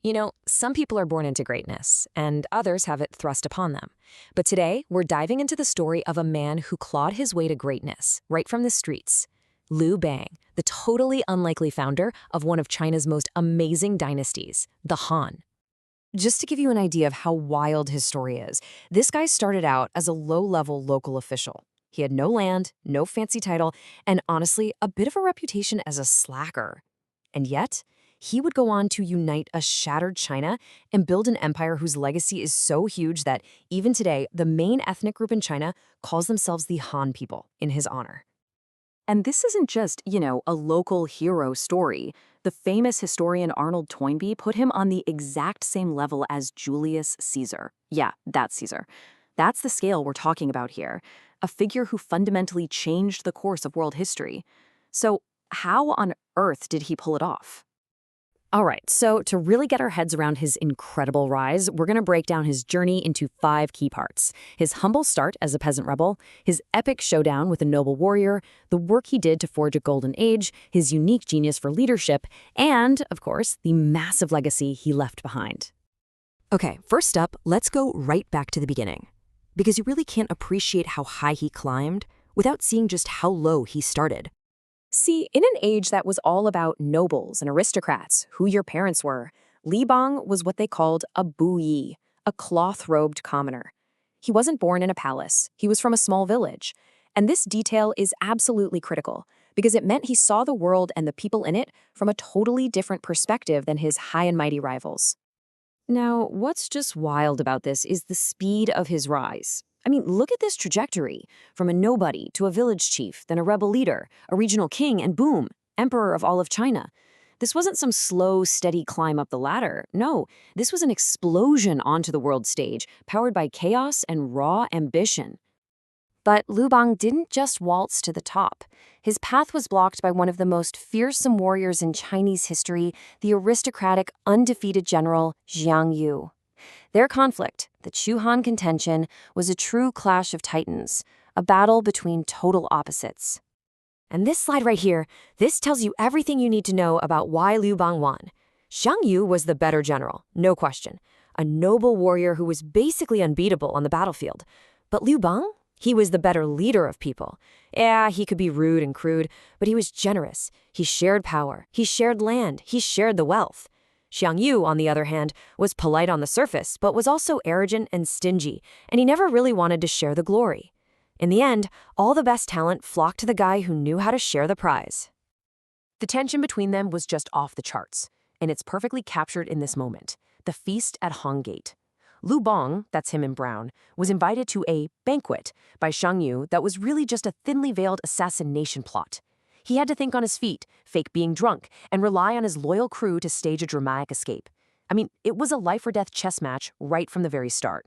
You know, some people are born into greatness, and others have it thrust upon them. But today, we're diving into the story of a man who clawed his way to greatness, right from the streets. Liu Bang, the totally unlikely founder of one of China's most amazing dynasties, the Han. Just to give you an idea of how wild his story is, this guy started out as a low-level local official. He had no land, no fancy title, and honestly, a bit of a reputation as a slacker. And yet, he would go on to unite a shattered China and build an empire whose legacy is so huge that even today, the main ethnic group in China calls themselves the Han people in his honor. And this isn't just, a local hero story. The famous historian Arnold Toynbee put him on the exact same level as Julius Caesar. Yeah, that's Caesar. That's the scale we're talking about here. A figure who fundamentally changed the course of world history. So how on earth did he pull it off? All right, so to really get our heads around his incredible rise, we're going to break down his journey into 5 key parts. His humble start as a peasant rebel, his epic showdown with a noble warrior, the work he did to forge a golden age, his unique genius for leadership, and, of course, the massive legacy he left behind. Okay, first up, let's go right back to the beginning. Because you really can't appreciate how high he climbed without seeing just how low he started. See, in an age that was all about nobles and aristocrats, who your parents were, Liu Bang was what they called a buyi, a cloth-robed commoner. He wasn't born in a palace, he was from a small village. And this detail is absolutely critical, because it meant he saw the world and the people in it from a totally different perspective than his high and mighty rivals. Now, what's just wild about this is the speed of his rise. I mean, look at this trajectory, from a nobody to a village chief, then a rebel leader, a regional king, and boom, emperor of all of China. This wasn't some slow, steady climb up the ladder. No, this was an explosion onto the world stage, powered by chaos and raw ambition. But Liu Bang didn't just waltz to the top. His path was blocked by one of the most fearsome warriors in Chinese history, the aristocratic, undefeated general Xiang Yu. Their conflict, the Chu-Han contention, was a true clash of titans, a battle between total opposites. And this slide right here, this tells you everything you need to know about why Liu Bang won. Xiang Yu was the better general, no question, a noble warrior who was basically unbeatable on the battlefield. But Liu Bang? He was the better leader of people. Yeah, he could be rude and crude, but he was generous. He shared power, he shared land, he shared the wealth. Xiang Yu, on the other hand, was polite on the surface, but was also arrogant and stingy, and he never really wanted to share the glory. In the end, all the best talent flocked to the guy who knew how to share the prize. The tension between them was just off the charts, and it's perfectly captured in this moment, the feast at Han Gate. Liu Bang, that's him in brown, was invited to a banquet by Xiang Yu that was really just a thinly veiled assassination plot. He had to think on his feet, fake being drunk, and rely on his loyal crew to stage a dramatic escape. I mean, it was a life-or-death chess match right from the very start.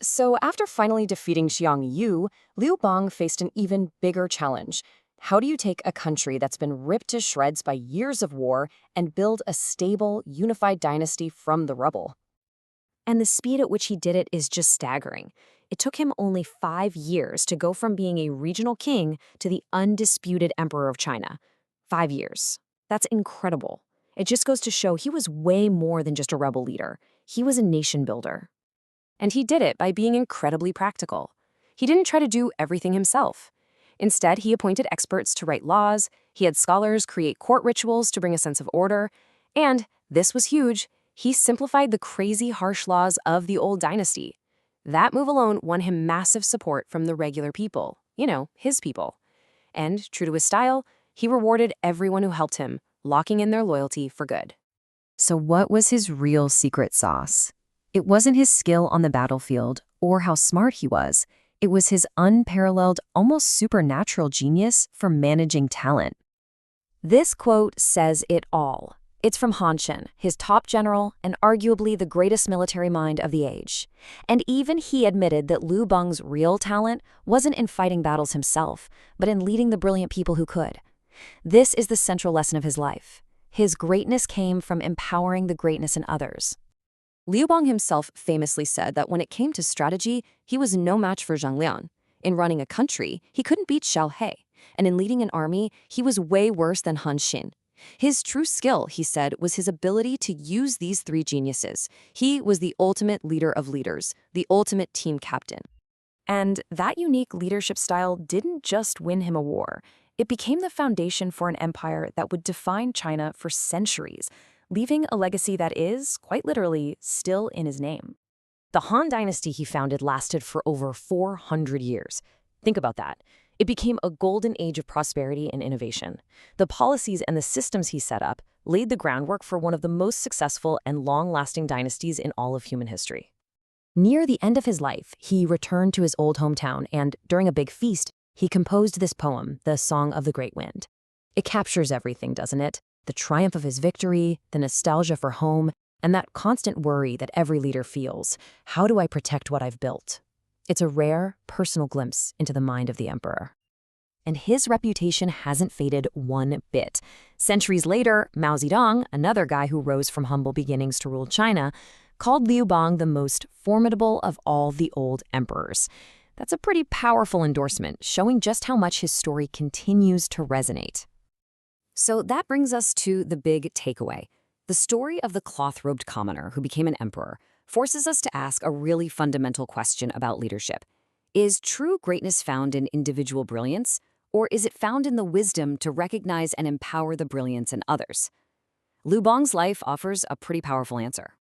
So after finally defeating Xiang Yu, Liu Bang faced an even bigger challenge. How do you take a country that's been ripped to shreds by years of war and build a stable, unified dynasty from the rubble? And the speed at which he did it is just staggering. It took him only 5 years to go from being a regional king to the undisputed emperor of China. 5 years. That's incredible. It just goes to show he was way more than just a rebel leader. He was a nation builder. And he did it by being incredibly practical. He didn't try to do everything himself. Instead, he appointed experts to write laws, he had scholars create court rituals to bring a sense of order, and, this was huge, he simplified the crazy harsh laws of the old dynasty. That move alone won him massive support from the regular people, his people. And, true to his style, he rewarded everyone who helped him, locking in their loyalty for good. So what was his real secret sauce? It wasn't his skill on the battlefield or how smart he was. It was his unparalleled, almost supernatural genius for managing talent. This quote says it all. It's from Han Dynasty, his top general and arguably the greatest military mind of the age. And even he admitted that Liu Bang's real talent wasn't in fighting battles himself, but in leading the brilliant people who could. This is the central lesson of his life. His greatness came from empowering the greatness in others. Liu Bang himself famously said that when it came to strategy, he was no match for Zhang Liang. In running a country, he couldn't beat Xiao He, and in leading an army, he was way worse than Han Xin. His true skill, he said, was his ability to use these three geniuses. He was the ultimate leader of leaders, the ultimate team captain. And that unique leadership style didn't just win him a war. It became the foundation for an empire that would define China for centuries, leaving a legacy that is, quite literally, still in his name. The Han Dynasty he founded lasted for over 400 years. Think about that. It became a golden age of prosperity and innovation. The policies and the systems he set up laid the groundwork for one of the most successful and long-lasting dynasties in all of human history. Near the end of his life, he returned to his old hometown and, during a big feast, he composed this poem, the Song of the Great Wind. It captures everything, doesn't it? The triumph of his victory, the nostalgia for home, and that constant worry that every leader feels. How do I protect what I've built? It's a rare, personal glimpse into the mind of the emperor. And his reputation hasn't faded one bit. Centuries later, Mao Zedong, another guy who rose from humble beginnings to rule China, called Liu Bang the most formidable of all the old emperors. That's a pretty powerful endorsement, showing just how much his story continues to resonate. So that brings us to the big takeaway. The story of the cloth-robed commoner who became an emperor forces us to ask a really fundamental question about leadership. Is true greatness found in individual brilliance, or is it found in the wisdom to recognize and empower the brilliance in others? Liu Bang's life offers a pretty powerful answer.